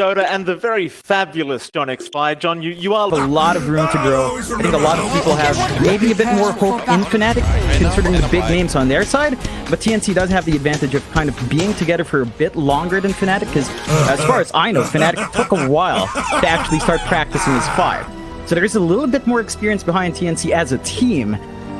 Dota and the very fabulous John X5. John, you are a lot of room to grow. I think a lot of people have maybe a bit more hope in Fnatic, considering the big names on their side, but TNC does have the advantage of kind of being together for a bit longer than Fnatic, because as far as I know, Fnatic took a while to actually start practicing as 5. So there is a little bit more experience behind TNC as a team,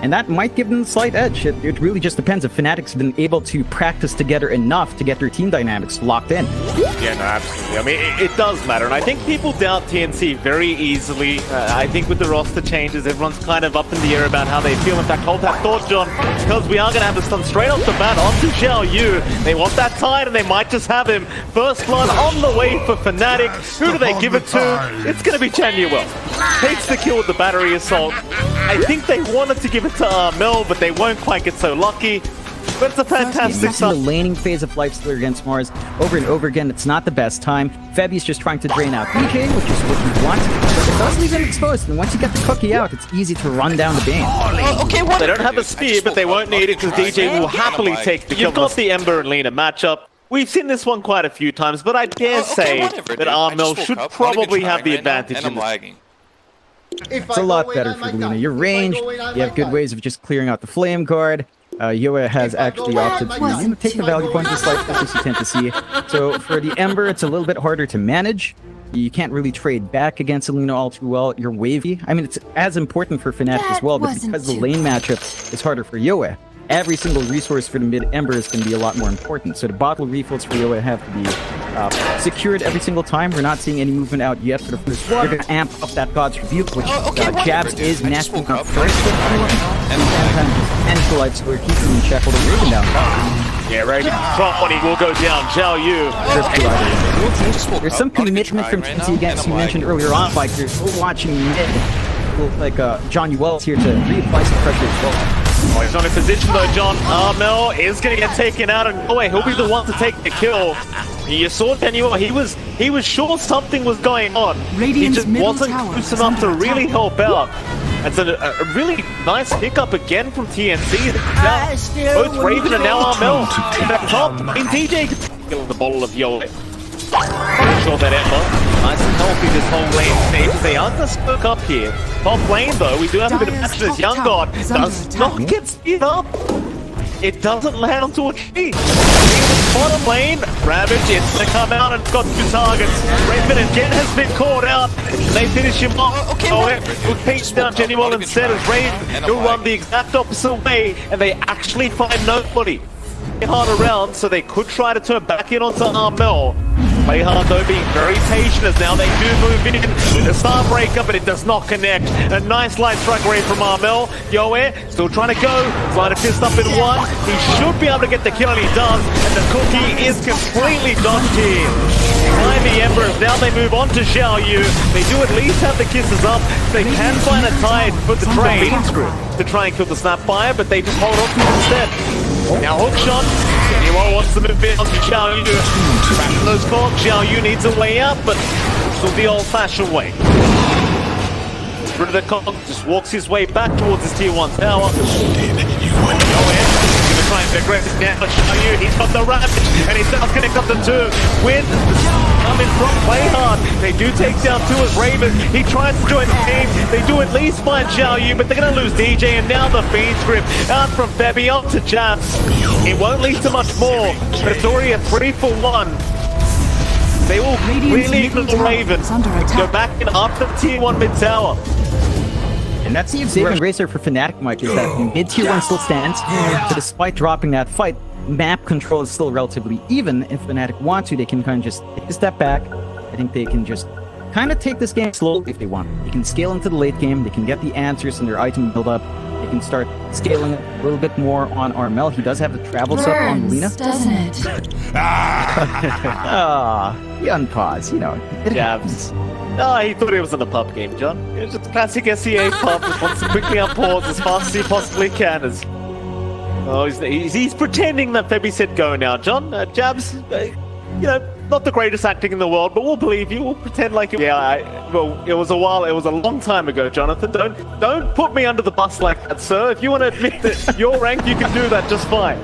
and that might give them a slight edge. It really just depends if Fnatic's been able to practice together enough to get their team dynamics locked in. Yeah, no, absolutely. I mean, it does matter, and I think people doubt TNC very easily. I think with the roster changes, everyone's kind of up in the air about how they feel. In fact, hold that thought, John, because we are going to have this done straight off the bat onto Xiao Yu. They want that tide, and they might just have him. First blood on the way for Fnatic. Who do they give it to? It's going to be Chanuel. Takes the kill with the battery assault. I think they wanted to give it to Mel, but they won't quite get so lucky. But it's a fantastic start. The laning phase of Lifestealer against Mars over and over again. It's not the best time. Febby's just trying to drain out DJ, which is what you want. But it does leave him exposed, and once you get the cookie out, it's easy to run down the Bane. Okay, well, they don't have a spear, but they won't need it because DJ will happily take the kill. You've got the Ember and Lina matchup. We've seen this one quite a few times, but I dare say that Armel should probably have the advantage in this. It's a lot better for Lina. You're ranged, you have good ways of just clearing out the flame guard. Yoa has actually opted to take the value point just like this, you tend to see. So for the Ember, it's a little bit harder to manage. You can't really trade back against Lina all too well. You're wavy. I mean, it's as important for Fnatic as well, but because the lane matchup is harder for Yoa, every single resource for the mid Ember is going to be a lot more important. So the bottle refills for Yoa have to be secured every single time. We're not seeing any movement out yet for the first one. They're going to amp up that God's Rebuke, which Jabs is matching up first. And Light, so we're keeping him in check while the Raven down. Yeah, Raven front when he will go down. Xiao Yu. There's some commitment from TNC against, you mentioned earlier on, like you're watching mid. Like John Uwell's here to reapply some pressure as well. Oh, he's not in position though, John. Armel is going to get taken out, and oh wait, he'll be the one to take the kill. You saw Daniel, he was sure something was going on. He just wasn't close enough to really help out. It's a really nice pickup again from TNC. Now, both Raven and now Armel in the top. In DJ can kill the bottle of Yoa. Sure that Ember, nice and healthy this whole lane stage. They are going to spook up here. Top lane though, we do have a bit of action as Young God does not get speed up. It doesn't land onto a tree. Bottom lane, Ravage is to come out and got 2 targets. Raven again has been caught out. They finish him off. Who takes down Genuel instead as Raven. He'll run the exact opposite way, and they actually find nobody. Hard around, so they could try to turn back in onto Armel. Playhard though being very patient as now they do move in with a star breaker, but it does not connect. A nice light strike away from Armel. Yoe still trying to go. Trying to fist up in one. He should be able to get the kill, and he does. And the cookie is completely dodged here. Behind the Embers, now they move on to Xiao Yu. They do at least have the kisses up. They can find a tide for the train to try and kill the Snapfire, but they just hold on to it instead. Now hookshot. Anyone wants to move in onto Xiao Yu. Crashing those corks. Xiao Yu needs a way out, but still the old-fashioned way. Through the conk, just walks his way back towards his tier 1 tower. Trying to aggressive down Xiao Yu. He's got the Ravage, and he does connect up the 2. With coming from Playhard, they do take down 2 as Raven. He tries to join the team. They do at least find Xiao Yu, but they're going to lose DJ, and now the Fiend's Grip out from Febby up to Jabs. It won't lead to much more, but it's already a 3-for-1. They will really ignore the Raven. Go back in after tier 1 mid tower. And that's the saving racer for Fnatic, Mike, is that mid-tier 1 still stands. So despite dropping that fight, map control is still relatively even. If Fnatic want to, they can kind of just take a step back. I think they can just kind of take this game slowly if they want. They can scale into the late game. They can get the answers in their item build-up. They can start scaling a little bit more on Armel. He does have the travel sub on Lina. Doesn't it? He unpause, you know. It happens. Oh, he thought it was in a pub game, John. It's just a classic SEA pub. Just wants to quickly unpause as fast as he possibly can. He's pretending that Febby said go now, John. Jabs, you know, not the greatest acting in the world, but we'll believe you. We'll pretend like it. Yeah, well, it was a long time ago, Jonathan. Don't put me under the bus like that, sir. If you want to admit that your rank, you can do that just fine.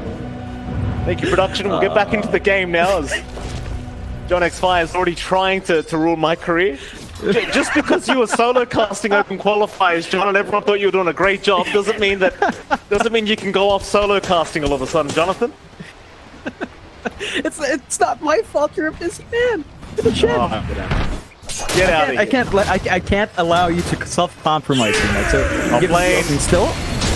Thank you, production. We'll get back into the game now as John X Fire is already trying to ruin my career. Just because you were solo casting open qualifiers, John, and everyone thought you were doing a great job, doesn't mean you can go off solo casting all of a sudden, Jonathan. It's not my fault. You're a busy man. Get out of here. I can't allow you to self-compromise in that. So playing still.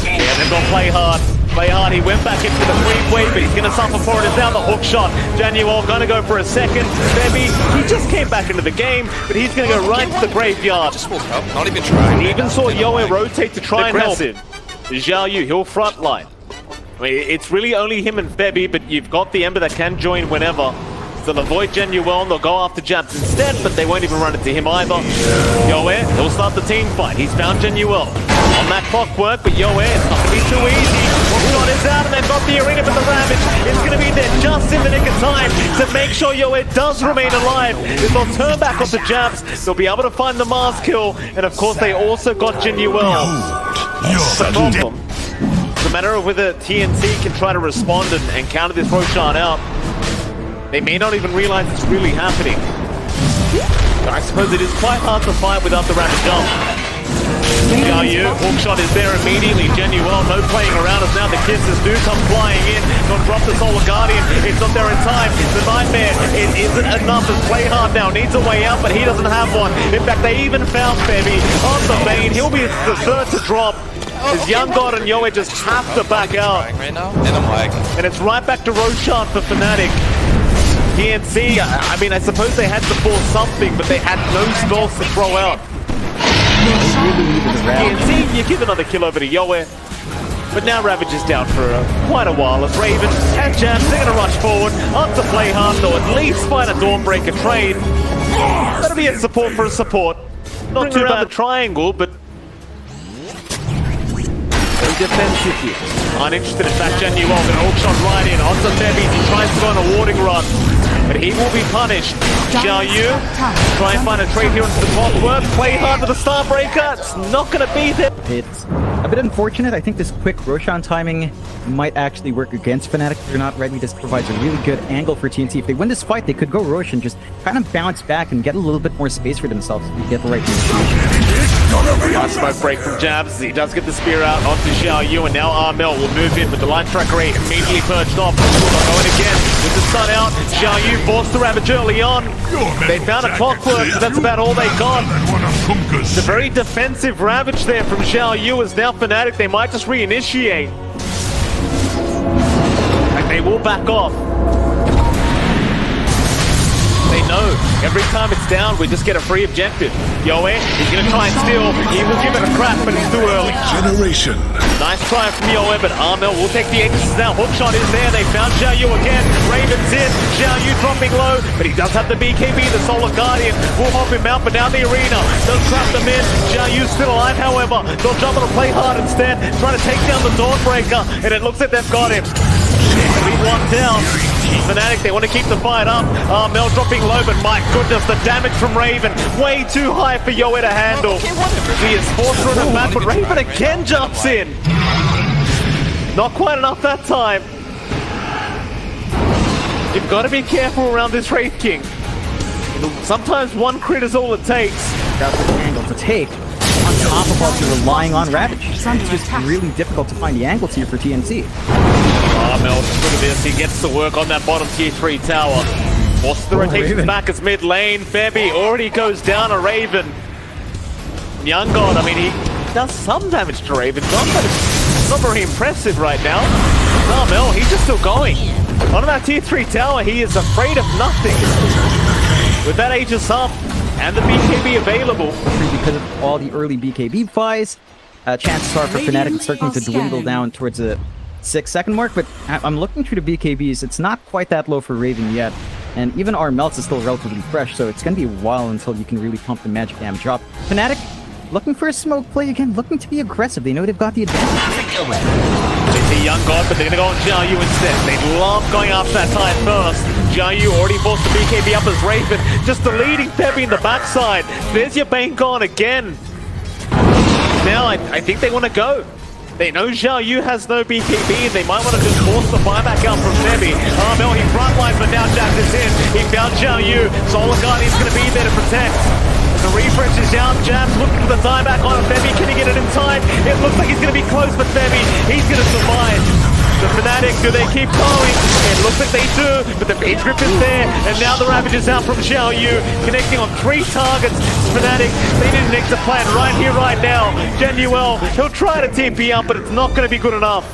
Yeah, they've got play hard. Play hard. He went back into the three-way, but he's going to suffer for it. It's now the hook shot. Januel going to go for a second. Febby, he just came back into the game, but he's going to go right to the graveyard. Just walk up, not even trying. He even saw Yoe rotate to try and help him. Xiao Yu, he'll frontline. I mean, it's really only him and Febby, but you've got the Ember that can join whenever. They'll avoid Genuel and they'll go after Jabs instead, but they won't even run into him either. Yoe, he'll start the team fight. He's found Genuel on that clockwork, but Yoe, it's not going to be too easy. Hookshot is out and they've got the arena, but the Ravage is going to be there just in the nick of time to make sure Yoe does remain alive. If they'll turn back onto Jabs, they'll be able to find the Mars kill, and of course they also got Genuel. The problem. It's a matter of whether TNC can try to respond and counter this Roshan out. They may not even realize it's really happening. I suppose it is quite hard to fight without the rapid jump. Xiao Yu, hookshot is there immediately. Genuel, no playing around as now the kisses do come flying in. Don't drop the Solar Guardian. It's not there in time. The Nightmare, it isn't enough. It's play hard now. Needs a way out, but he doesn't have one. In fact, they even found Febby on the main. He'll be the third to drop. As Young God and Yoe just have to back out. Right now, and I'm lagging. And it's right back to Roshan for Fnatic. TNC, I mean, I suppose they had to force something, but they had no spells to throw out. TNC, you give another kill over to Yoe. But now Ravage is down for quite a while as Raven and Jabs, they're going to rush forward, up to play hard, though at least find a Dawnbreaker trade. That'll be a support for a support. Not too bad the triangle, but defensive here. Uninterested in fact, Genuel going to hookshot right in onto Febby. He tries to go on a warding run, but he will be punished. Xiao Yu, try and find a trade here into the clockwork. Play hard with the Starbreaker. It's not going to be there. It's a bit unfortunate. I think this quick Roshan timing might actually work against Fnatic if they're not ready. This provides a really good angle for TNC. If they win this fight, they could go Roshan, just kind of bounce back and get a little bit more space for themselves if they get the right Nice smoke break from Jabs. He does get the spear out onto Xiao Yu, and now Armel will move in with the Light Tracker 8 immediately perched off. Going again with the sun out. Xiao Yu forced the Ravage early on. They found a clockwork, but that's about all they got. It's a very defensive Ravage there from Xiao Yu as now Fnatic, they might just reinitiate. And they will back off. They know every time it's down, we just get a free objective. Yoe, he's going to try and steal. He will give it a crack, but it's too early. Generation. Nice try from Yoe, but Armel will take the Aegis now. Hookshot is there. They found Xiao Yu again. Raven's in. Xiao Yu dropping low, but he does have the BKB. The Solar Guardian will hop him out, but now the arena does trap them in. Xiao Yu's still alive, however. They'll jump on to play hard instead, trying to take down the Dawnbreaker, and it looks like they've got him. He's one down. Fnatic, they want to keep the fight up. Mel dropping low, but my goodness, the damage from Raven, way too high for Yoe to handle. He is forced to run back, but Raven again jumps in. Not quite enough that time. You've got to be careful around this Wraith King. Sometimes one crit is all it takes. That's the angle to take. On top of also relying on Ravage. It's just really difficult to find the angles here for TNC. Mel, look at this. He gets to work on that bottom tier 3 tower. Forces the rotations back as mid lane. Febby already goes down a Raven. Young God, I mean, he does some damage to Raven, John, but it's not very impressive right now. Mel, he's just still going. On that tier 3 tower, he is afraid of nothing. With that Aegis up and the BKB available. Because of all the early BKB buys, chances are for Fnatic it's starting to dwindle down towards the 6-second mark, but I'm looking through the BKBs. It's not quite that low for Raven yet. And even our melts is still relatively fresh, so it's going to be a while until you can really pump the magic damage up. Fnatic, looking for a smoke play again, looking to be aggressive. They know they've got the advantage. They see Young God, but they're going to go on Xiao Yu instead. They love going after that time first. Xiao Yu already forced the BKB up as Raven, just deleting Febby in the backside. There's your Bane gone again. Now I think they want to go. They know Xiao Yu has no BKB, and they might want to just force the buyback out from Femi. Mel, he frontline, but now Jax is in. He found Xiao Yu. Solar Guardian's going to be there to protect. The refresh is down. Jabs looking for the dieback on Femi. Can he get it in time? It looks like he's going to be close, but Femi, he's going to survive. The Fnatic, do they keep going? It looks like they do, but the base grip is there, and now the Ravage is out from Xiao Yu, connecting on 3 targets. Fnatic, they need an exit plan right here, right now. Genuel, he'll try to TP up, but it's not going to be good enough.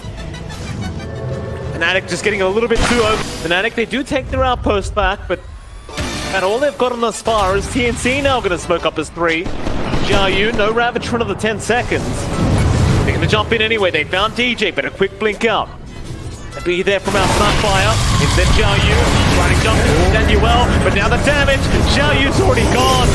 Fnatic just getting a little bit too over. Fnatic, they do take their outpost back, but and all they've gotten thus far is TNC now going to smoke up as 3. Xiao Yu, no Ravage for another 10 seconds. They're going to jump in anyway. They found DJ, but a quick blink out. They'll be there from our Sunfire. Instead, Xiao Yu trying to jump in Daniel, but now the damage. Xiao Yu's already gone.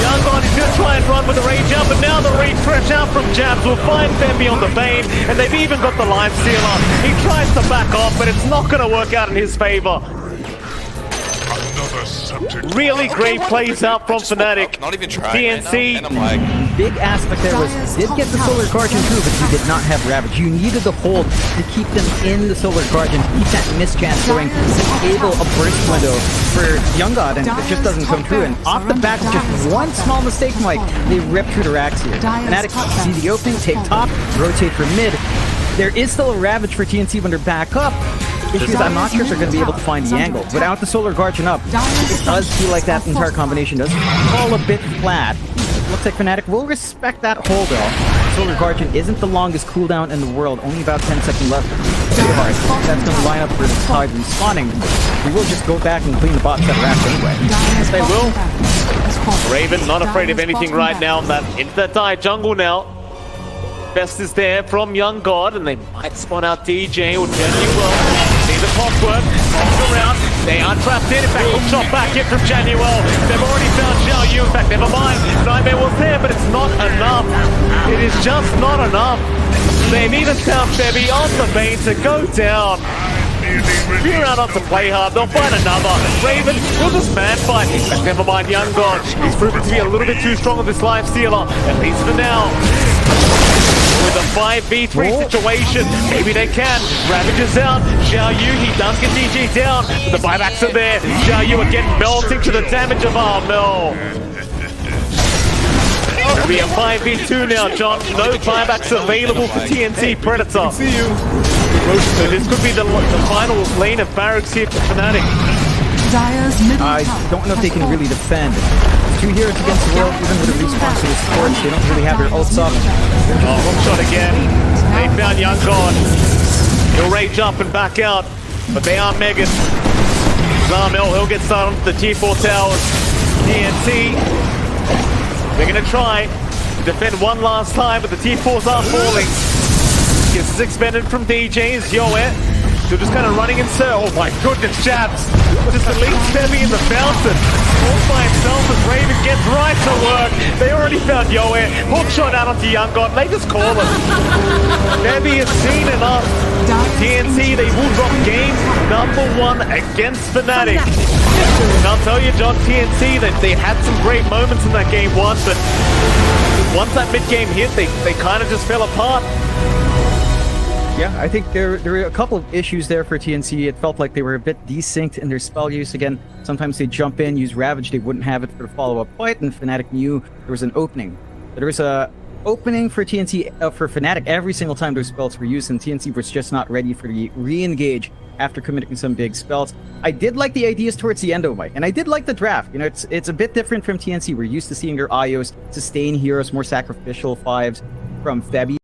Young God is going to try and run with the rage out, but now the rage fresh out from Jabs will find Fembi on the Bane, and they've even got the Life Stealer. He tries to back off, but it's not going to work out in his favor. Really great plays out from Fnatic. Not even trying. TNC. And I'm like, Big aspect there was, he did get the Solar Guardian through, but he did not have Ravage. You needed the hold to keep them in the Solar Guardian, to keep that mischance going, to enable a burst window for Young God, and it just doesn't come through. And off the back of just one small mistake, Mike, they rip through the racks here. Fnatic see the opening, take top, rotate for mid. There is still a Ravage for TNC when they're back up. Issues, I'm not sure if they're going to be able to find the angle. Without the Solar Guardian up, it does feel like that entire combination does fall a bit flat. Looks like Fnatic will respect that hold though. Solar Guardian isn't the longest cooldown in the world, only about 10 seconds left. That's going to line up for the tide respawning. We will just go back and clean the bot set racks anyway. Yes, they will. Raven not afraid of anything right now. Into that dive jungle now. Best is there from Young God, and they might spawn out DJ or Genuel. See the clockwork, pops around. They are trapped in. In fact, hook shot back in from Genuel. They've already found Xiao Yu. In fact, never mind. Nightmare was there, but it's not enough. It is just not enough. They need a sound Febby on the Bane to go down. Fear out on to play hard, they'll find another. Raven will just man fight. But never mind Young God. He's proven to be a little bit too strong with this Life Stealer, at least for now. With a 5v3 situation, maybe they can. Ravage is out. Xiao Yu, he does get DJ down. But the buybacks are there. Xiao Yu again melting to the damage of Armel. It'll be a 5v2 now, John. No buybacks available for TNC Predator. See you. So this could be the final lane of barracks here for Fnatic. I don't know if they can really defend. 2 heroes against the world, even with a response to the Scorch, they don't really have their ults up. Hook shot again. They found Young God. He'll rage up and back out, but they are Megan. Zarmel, he'll get started onto the T4 towers. TNC, they're going to try to defend one last time, but the T4s are falling. Gets 6 men from DJs, Yoet. They're just kind of running in circles. Oh my goodness, Jabs. Just the lead Femi in the fountain. All by himself as Raven gets right to work. They already found Yoet. Hook shot out onto Young God. They just call it. Femi has seen enough. TNC, they will drop game #1 against Fnatic. And I'll tell you, John, TNC, they had some great moments in that game 1, but once that mid-game hit, they kind of just fell apart. Yeah, I think there were a couple of issues there for TNC. It felt like they were a bit desynced in their spell use. Again, sometimes they jump in, use Ravage, they wouldn't have it for the follow-up fight, and Fnatic knew there was an opening. There was a opening for TNC, for Fnatic every single time those spells were used, and TNC was just not ready for the re-engage after committing some big spells. I did like the ideas towards the end of Mike, and I did like the draft. You know, it's a bit different from TNC. We're used to seeing their IOs sustain heroes, more sacrificial 5s from Febby.